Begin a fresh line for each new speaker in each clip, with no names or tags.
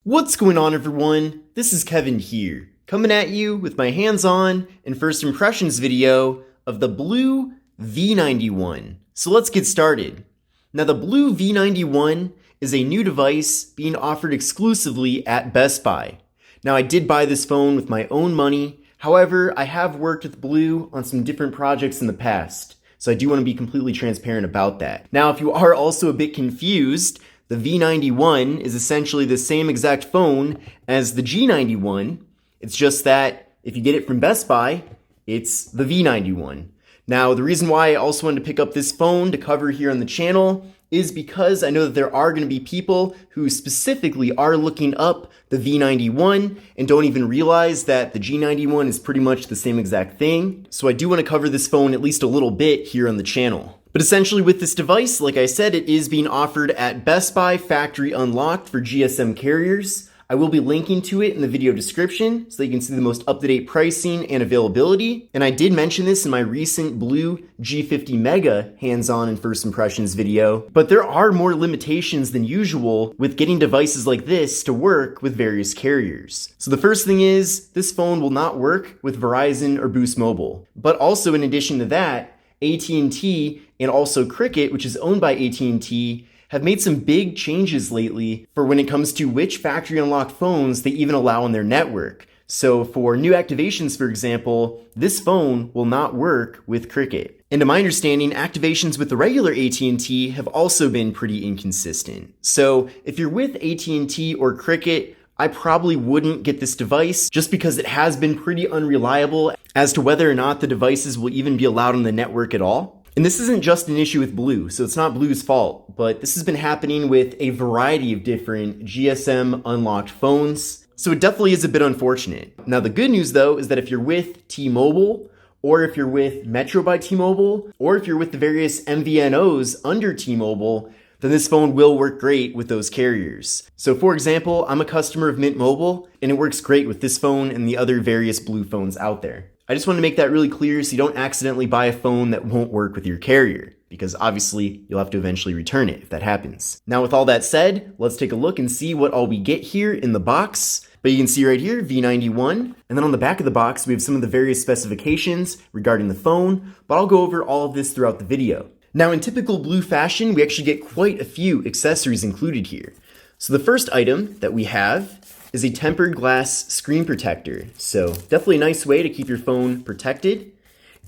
What's going on, everyone? This is Kevin here, coming at you with my hands-on and first impressions video of the BLU V91. So let's get started. Now, the BLU V91 is a new device being offered exclusively at Best Buy. Now, I did buy this phone with my own money. However, I have worked with BLU on some different projects in the past, so I do want to be completely transparent about that. Now, if you are also a bit confused, the V91 is essentially the same exact phone as the G91. It's just that if you get it from Best Buy, it's the V91. Now, the reason why I also wanted to pick up this phone to cover here on the channel is because I know that there are going to be people who specifically are looking up the V91 and don't even realize that the G91 is pretty much the same exact thing. So I do want to cover this phone at least a little bit here on the channel. But essentially with this device, like I said, it is being offered at Best Buy Factory Unlocked for GSM carriers. I will be linking to it in the video description so that you can see the most up-to-date pricing and availability. And I did mention this in my recent BLU G50 Mega hands-on and first impressions video, but there are more limitations than usual with getting devices like this to work with various carriers. So the first thing is, this phone will not work with Verizon or Boost Mobile. But also in addition to that, AT&T and also Cricket, which is owned by AT&T, have made some big changes lately for when it comes to which factory unlocked phones they even allow on their network. So for new activations, for example, this phone will not work with Cricket. And to my understanding, activations with the regular AT&T have also been pretty inconsistent. So if you're with AT&T or Cricket, I probably wouldn't get this device just because it has been pretty unreliable as to whether or not the devices will even be allowed on the network at all. And this isn't just an issue with BLU, so it's not BLU's fault, but this has been happening with a variety of different GSM unlocked phones, so it definitely is a bit unfortunate. Now, the good news though is that if you're with T-Mobile, or if you're with Metro by T-Mobile, or if you're with the various MVNOs under T-Mobile, then this phone will work great with those carriers. So for example, I'm a customer of Mint Mobile, and it works great with this phone and the other various BLU phones out there. I just want to make that really clear so you don't accidentally buy a phone that won't work with your carrier, because obviously you'll have to eventually return it if that happens. Now with all that said, let's take a look and see what all we get here in the box. But you can see right here, V91, and then on the back of the box we have some of the various specifications regarding the phone, but I'll go over all of this throughout the video. Now in typical BLU fashion, we actually get quite a few accessories included here. So the first item that we have is a tempered glass screen protector. So definitely a nice way to keep your phone protected.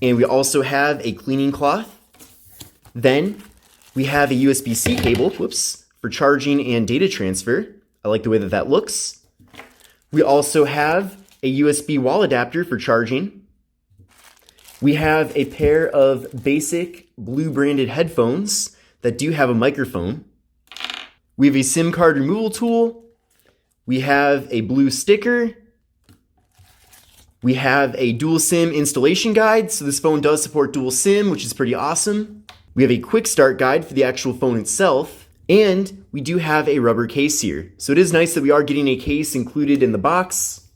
And we also have a cleaning cloth. Then we have a USB-C cable, for charging and data transfer. I like the way that that looks. We also have a USB wall adapter for charging. We have a pair of basic BLU branded headphones that do have a microphone. We have a SIM card removal tool. We have a BLU sticker. We have a dual SIM installation guide. So this phone does support dual SIM, which is pretty awesome. We have a quick start guide for the actual phone itself. And we do have a rubber case here. So it is nice that we are getting a case included in the box.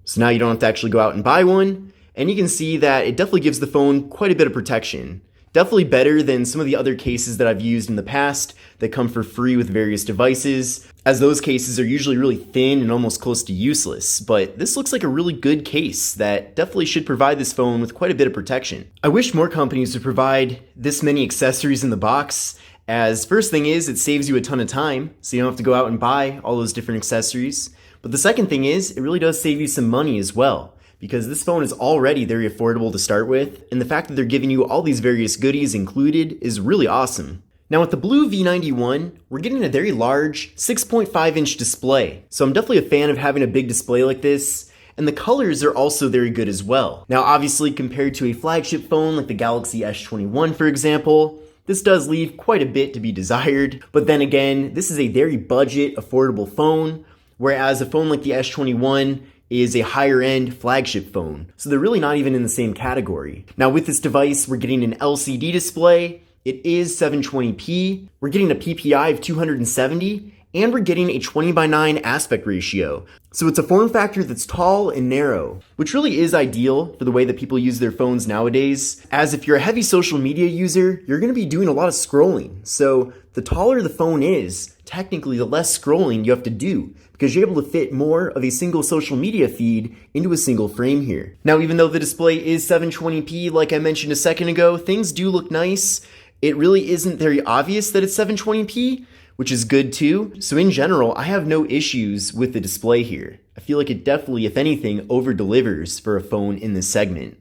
So now you don't have to actually go out and buy one. And you can see that it definitely gives the phone quite a bit of protection. Definitely better than some of the other cases that I've used in the past that come for free with various devices, as those cases are usually really thin and almost close to useless. But this looks like a really good case that definitely should provide this phone with quite a bit of protection. I wish more companies would provide this many accessories in the box, as first thing is it saves you a ton of time, so you don't have to go out and buy all those different accessories. But the second thing is it really does save you some money as well, because this phone is already very affordable to start with, and the fact that they're giving you all these various goodies included is really awesome. Now with the BLU V91, we're getting a very large 6.5-inch display, so I'm definitely a fan of having a big display like this, and the colors are also very good as well. Now obviously compared to a flagship phone like the Galaxy S21 for example, this does leave quite a bit to be desired, but then again, this is a very budget, affordable phone, whereas a phone like the S21 is a higher end flagship phone. So they're really not even in the same category. Now with this device, we're getting an LCD display. It is 720p. We're getting a PPI of 270, and we're getting a 20:9 aspect ratio. So it's a form factor that's tall and narrow, which really is ideal for the way that people use their phones nowadays, as if you're a heavy social media user, you're gonna be doing a lot of scrolling. So the taller the phone is, technically the less scrolling you have to do, because you're able to fit more of a single social media feed into a single frame here. Now, even though the display is 720p, like I mentioned a second ago, things do look nice. It really isn't very obvious that it's 720p, which is good too. So in general, I have no issues with the display here. I feel like it definitely, if anything, over-delivers for a phone in this segment.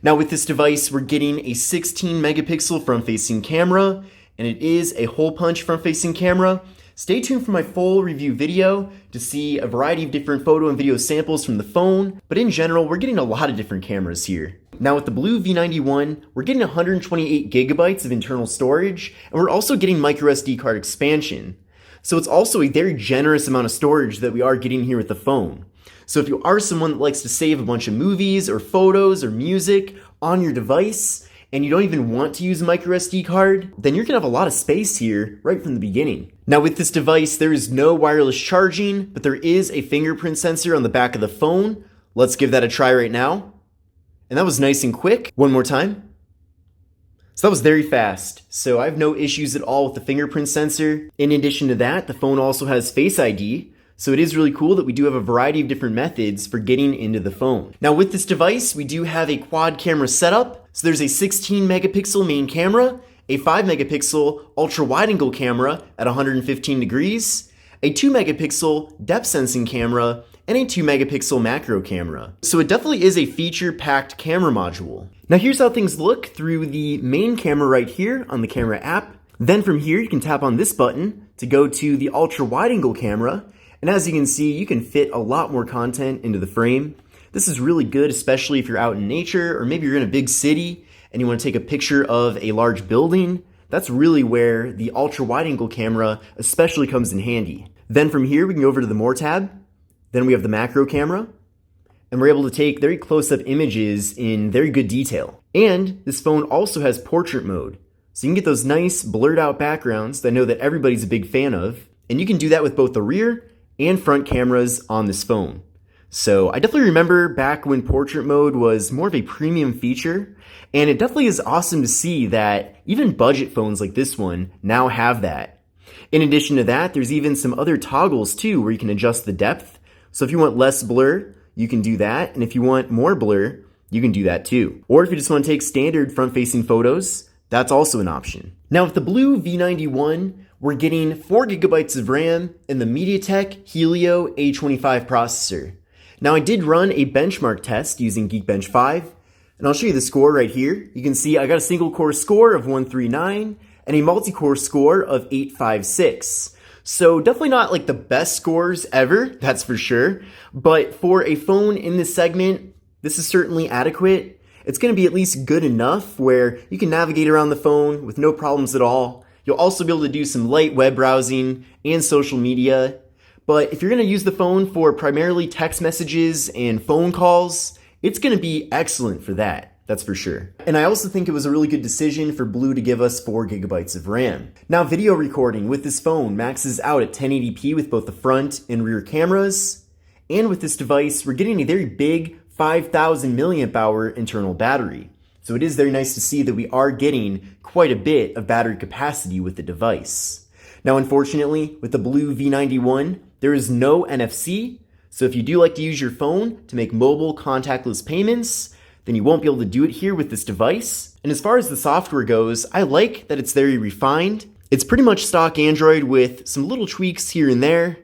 Now with this device, we're getting a 16 megapixel front-facing camera, and it is a hole-punch front-facing camera. Stay tuned for my full review video to see a variety of different photo and video samples from the phone, but in general, we're getting a lot of different cameras here. Now with the BLU V91, we're getting 128 gigabytes of internal storage, and we're also getting microSD card expansion. So it's also a very generous amount of storage that we are getting here with the phone. So if you are someone that likes to save a bunch of movies or photos or music on your device, and you don't even want to use a microSD card, then you're gonna have a lot of space here right from the beginning. Now with this device, there is no wireless charging, but there is a fingerprint sensor on the back of the phone. Let's give that a try right now. And that was nice and quick. One more time. So that was very fast. So I have no issues at all with the fingerprint sensor. In addition to that, the phone also has Face ID. So it is really cool that we do have a variety of different methods for getting into the phone. Now with this device, we do have a quad camera setup. So there's a 16 megapixel main camera, a 5 megapixel ultra wide angle camera at 115 degrees, a 2 megapixel depth sensing camera, and a 2 megapixel macro camera. So it definitely is a feature-packed camera module. Now here's how things look through the main camera right here on the camera app. Then from here, you can tap on this button to go to the ultra wide angle camera. And as you can see, you can fit a lot more content into the frame. This is really good, especially if you're out in nature, or maybe you're in a big city and you want to take a picture of a large building. That's really where the ultra wide angle camera especially comes in handy. Then from here, we can go over to the More tab. Then we have the macro camera, and we're able to take very close-up images in very good detail. And this phone also has portrait mode, so you can get those nice blurred out backgrounds that I know that everybody's a big fan of. And you can do that with both the rear and front cameras on this phone. So I definitely remember back when portrait mode was more of a premium feature, and it definitely is awesome to see that even budget phones like this one now have that. In addition to that, there's even some other toggles too where you can adjust the depth. So if you want less blur, you can do that, and if you want more blur, you can do that too. Or if you just want to take standard front-facing photos, that's also an option. Now with the BLU V91, we're getting 4 gigabytes of RAM and the MediaTek Helio A25 processor. Now I did run a benchmark test using Geekbench 5, and I'll show you the score right here. You can see I got a single core score of 139 and a multi-core score of 856. So definitely not like the best scores ever, that's for sure. But for a phone in this segment, this is certainly adequate. It's going to be at least good enough where you can navigate around the phone with no problems at all. You'll also be able to do some light web browsing and social media. But if you're going to use the phone for primarily text messages and phone calls, it's going to be excellent for that. That's for sure. And I also think it was a really good decision for BLU to give us 4 gigabytes of RAM. Now video recording with this phone maxes out at 1080p with both the front and rear cameras. And with this device, we're getting a very big 5000 milliamp hour internal battery. So it is very nice to see that we are getting quite a bit of battery capacity with the device. Now unfortunately, with the BLU V91, there is no NFC. So if you do like to use your phone to make mobile contactless payments, then you won't be able to do it here with this device. And as far as the software goes, I like that it's very refined. It's pretty much stock Android with some little tweaks here and there,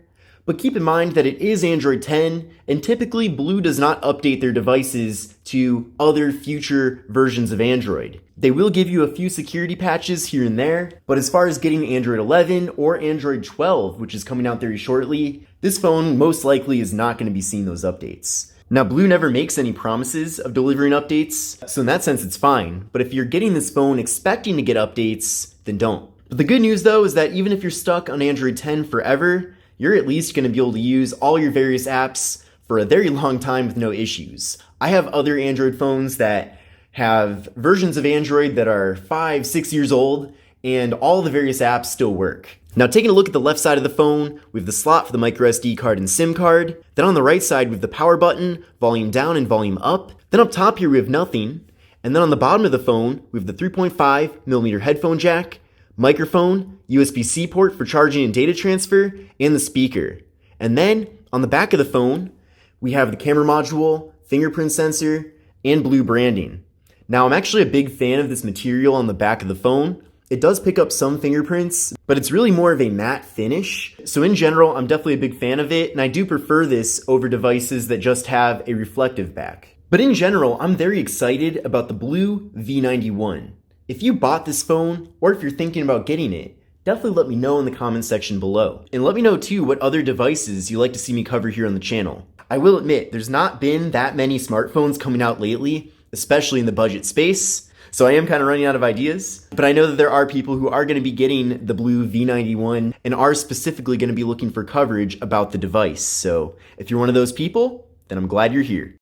but keep in mind that it is Android 10, and typically BLU does not update their devices to other future versions of Android. They will give you a few security patches here and there, but as far as getting Android 11 or Android 12, which is coming out very shortly, this phone most likely is not going to be seeing those updates. Now, BLU never makes any promises of delivering updates, so in that sense it's fine, but if you're getting this phone expecting to get updates, then don't. But the good news though is that even if you're stuck on Android 10 forever, you're at least going to be able to use all your various apps for a very long time with no issues. I have other Android phones that have versions of Android that are 5, 6 years old, and all the various apps still work. Now taking a look at the left side of the phone, we have the slot for the microSD card and SIM card. Then on the right side, we have the power button, volume down and volume up. Then up top here, we have nothing. And then on the bottom of the phone, we have the 3.5mm headphone jack, microphone, USB-C port for charging and data transfer, and the speaker. And then on the back of the phone, we have the camera module, fingerprint sensor, and blue branding. Now, I'm actually a big fan of this material on the back of the phone. It does pick up some fingerprints, but it's really more of a matte finish. So in general, I'm definitely a big fan of it, and I do prefer this over devices that just have a reflective back. But in general, I'm very excited about the BLU V91. If you bought this phone, or if you're thinking about getting it, definitely let me know in the comments section below. And let me know too what other devices you'd like to see me cover here on the channel. I will admit, there's not been that many smartphones coming out lately, especially in the budget space. So I am kind of running out of ideas, but I know that there are people who are going to be getting the BLU V91 and are specifically going to be looking for coverage about the device. So if you're one of those people, then I'm glad you're here.